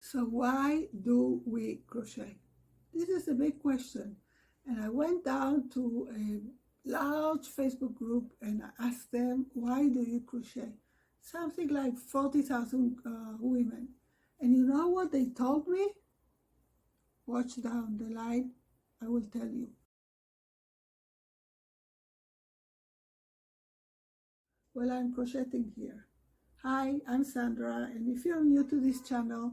So why do we crochet? This is a big question. And I went down to a large Facebook group and I asked them, why do you crochet? Something like 40,000 women. And you know what they told me? Watch down the line, I will tell you. Well, I'm crocheting here. Hi, I'm Sandra, and if you're new to this channel,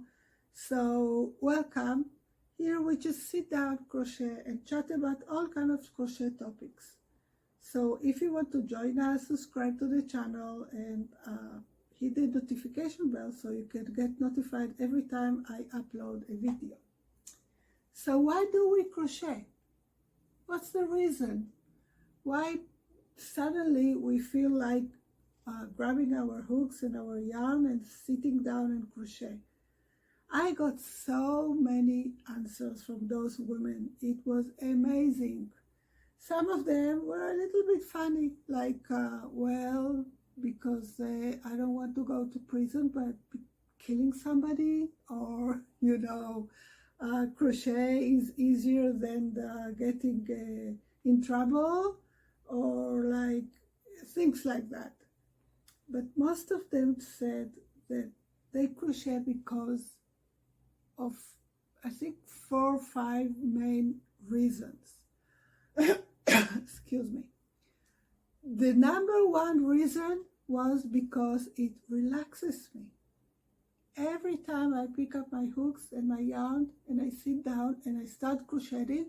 so welcome. Here we just sit down, crochet, and chat about all kinds of crochet topics. So if you want to join us, subscribe to the channel and hit the notification bell so you can get notified every time I upload a video. So why do we crochet? What's the reason? Why suddenly we feel like grabbing our hooks and our yarn and sitting down and crochet? I got so many answers from those women. It was amazing. Some of them were a little bit funny, like, well, because I don't want to go to prison, but killing somebody, or, crochet is easier than getting in trouble, or like things like that. But most of them said that they crochet because of, I think, 4 or 5 main reasons. Excuse me. The number one reason was because it relaxes me. Every time I pick up my hooks and my yarn and I sit down and I start crocheting,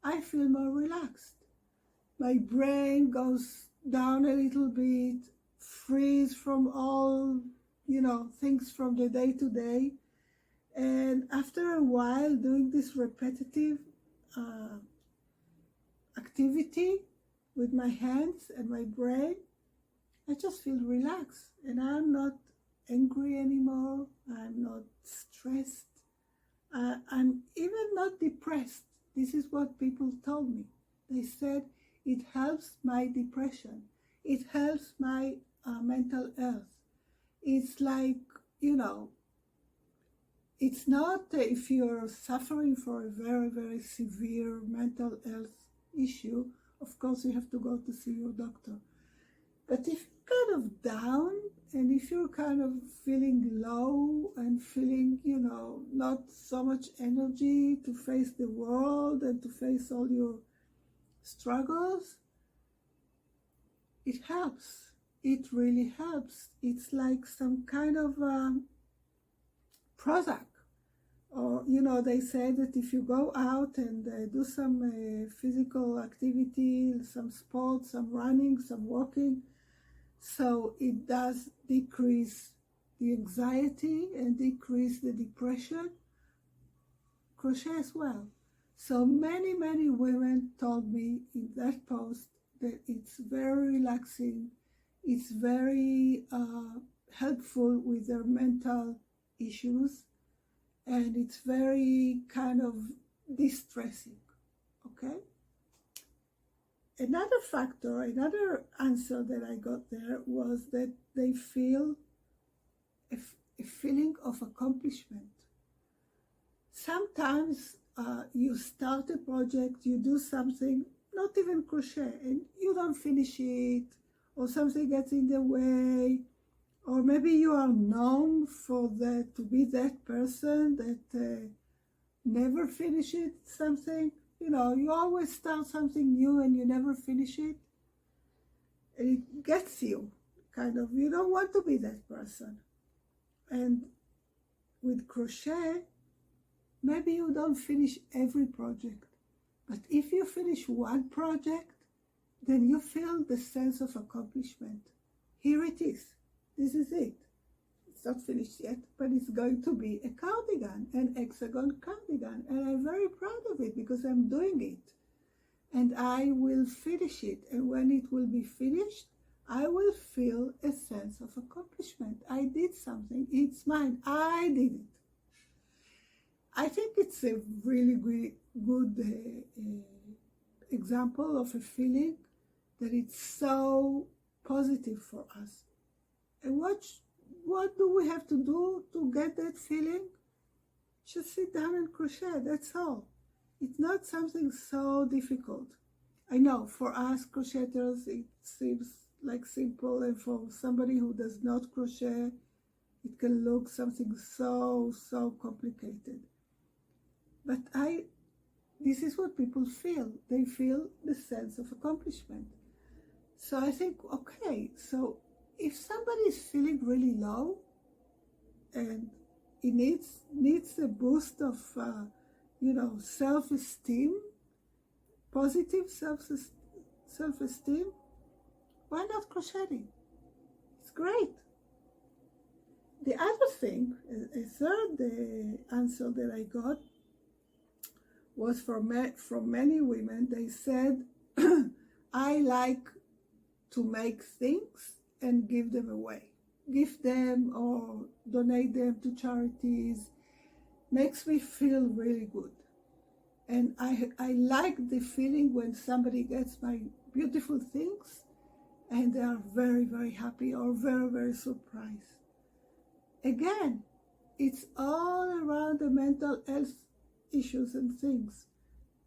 I feel more relaxed. My brain goes down a little bit, frees from all, things from the day to day. And after a while doing this repetitive activity with my hands and my brain, I just feel relaxed and I'm not angry anymore. I'm not stressed. I'm even not depressed. This is what people told me. They said it helps my depression. It helps my mental health. It's like, it's not if you're suffering for a very, very severe mental health issue, of course you have to go to see your doctor. But if you're kind of down and if you're kind of feeling low and feeling, not so much energy to face the world and to face all your struggles, it helps. It really helps. It's like some kind of Prozac. Or, they say that if you go out and do some physical activity, some sports, some running, some walking, so it does decrease the anxiety and decrease the depression. Crochet as well. So many, many women told me in that post that it's very relaxing, it's very helpful with their mental issues, and it's very kind of distressing, okay? Another factor, another answer that I got there was that they feel a feeling of accomplishment. Sometimes you start a project, you do something, not even crochet, and you don't finish it, or something gets in the way, or maybe you are known to be that person that never finishes something. You always start something new and you never finish it. And it gets you, kind of. You don't want to be that person. And with crochet, maybe you don't finish every project. But if you finish one project, then you feel the sense of accomplishment. Here it is. This is it. It's not finished yet, but it's going to be a cardigan, an hexagon cardigan. And I'm very proud of it because I'm doing it. And I will finish it. And when it will be finished, I will feel a sense of accomplishment. I did something. It's mine. I did it. I think it's a really good example of a feeling that it's so positive for us. And what do we have to do to get that feeling? just sit down and crochet, that's all. It's not something so difficult. I know for us crocheters it seems like simple, and for somebody who does not crochet it can look something so complicated. But this is what people feel. They feel the sense of accomplishment. So I think, okay, so if somebody is feeling really low and he needs a boost of, self-esteem, positive self-esteem, why not crocheting? It's great. The other thing, a third answer that I got was from many women. They said, I like to make things and give them away. Give them or donate them to charities. Makes me feel really good. And I like the feeling when somebody gets my beautiful things and they are very happy or very surprised. Again, it's all around the mental health issues and things.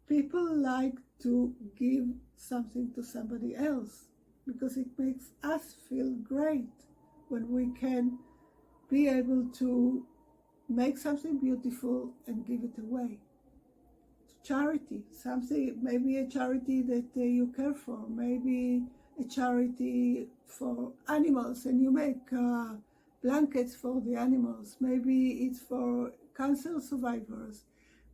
People like to give something to somebody else because it makes us feel great when we can be able to make something beautiful and give it away. Charity, something, maybe a charity that you care for, maybe a charity for animals and you make blankets for the animals, maybe it's for cancer survivors,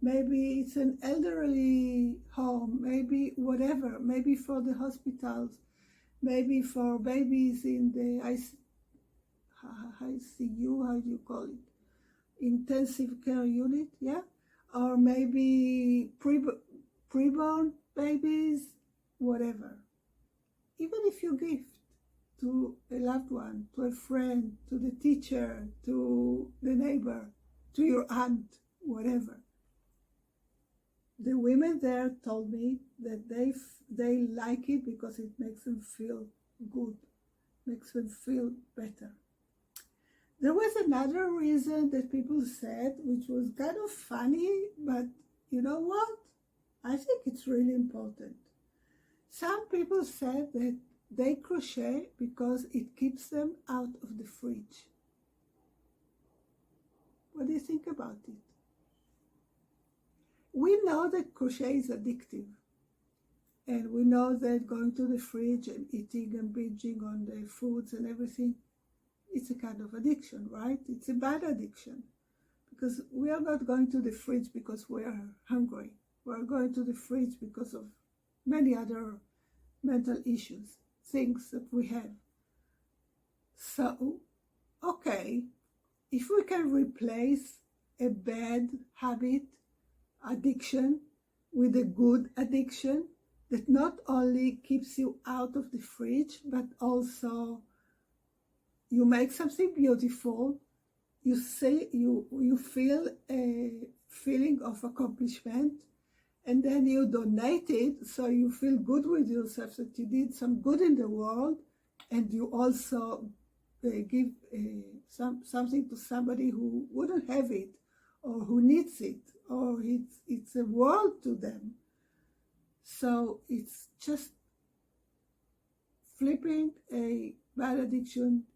maybe it's an elderly home, maybe whatever, maybe for the hospitals, maybe for babies in the ICU, how do you call it? Intensive care unit, yeah? Or maybe preborn babies, whatever. Even if you gift to a loved one, to a friend, to the teacher, to the neighbor, to your aunt, whatever. The women there told me that they like it because it makes them feel good, makes them feel better. There was another reason that people said, which was kind of funny, but you know what? I think it's really important. Some people said that they crochet because it keeps them out of the fridge. What do you think about it? We know that crochet is addictive. And we know that going to the fridge and eating and binging on the foods and everything, it's a kind of addiction, right? It's a bad addiction because we are not going to the fridge because we are hungry. We are going to the fridge because of many other mental issues, things that we have. So, okay, if we can replace a bad habit, addiction, with a good addiction that not only keeps you out of the fridge, but also you make something beautiful, you feel a feeling of accomplishment, and then you donate it, so you feel good with yourself that you did some good in the world, and you also give something to somebody who wouldn't have it, or who needs it, or it's a world to them. So it's just flipping a bad addiction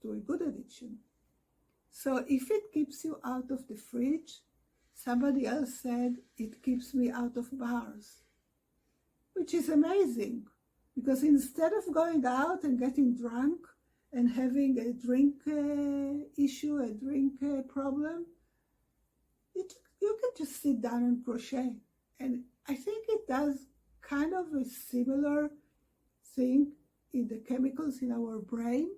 to a good addiction. So if it keeps you out of the fridge, somebody else said it keeps me out of bars, which is amazing, because instead of going out and getting drunk and having a drink issue, a drink problem, you can just sit down and crochet. And I think it does kind of a similar thing in the chemicals in our brain.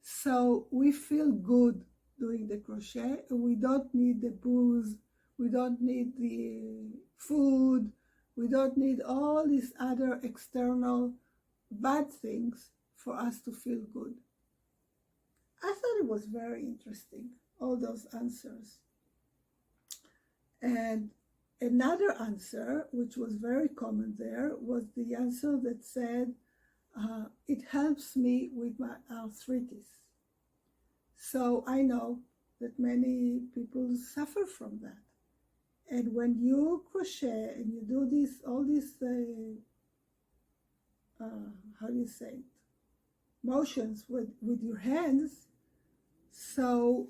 So we feel good doing the crochet. We don't need the booze. We don't need the food. We don't need all these other external bad things for us to feel good. I thought it was very interesting, all those answers. And another answer, which was very common there, was the answer that said, it helps me with my arthritis. So I know that many people suffer from that. And when you crochet and you do this, all these, how do you say it, motions with your hands, so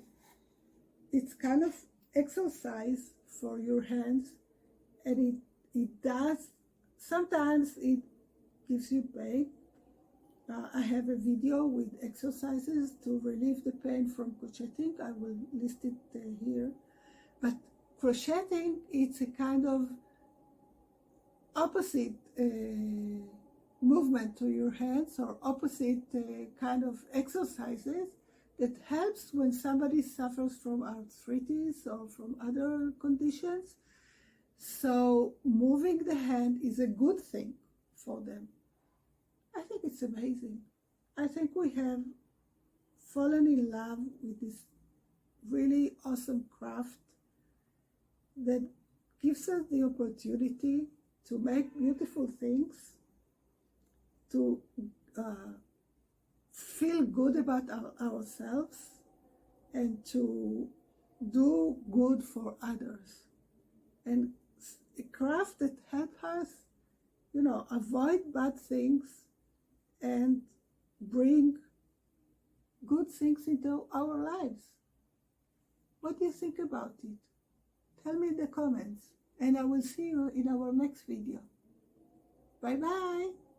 it's kind of exercise for your hands, and it does, sometimes it gives you pain. I have a video with exercises to relieve the pain from crocheting. I will list it here. But crocheting, it's a kind of opposite movement to your hands, or opposite kind of exercises that helps when somebody suffers from arthritis or from other conditions. So moving the hand is a good thing for them. I think it's amazing. I think we have fallen in love with this really awesome craft that gives us the opportunity to make beautiful things, to feel good about ourselves, and to do good for others. And a craft that helps us, you know, avoid bad things and bring good things into our lives. What do you think about it? Tell me in the comments, and I will see you in our next video. Bye bye.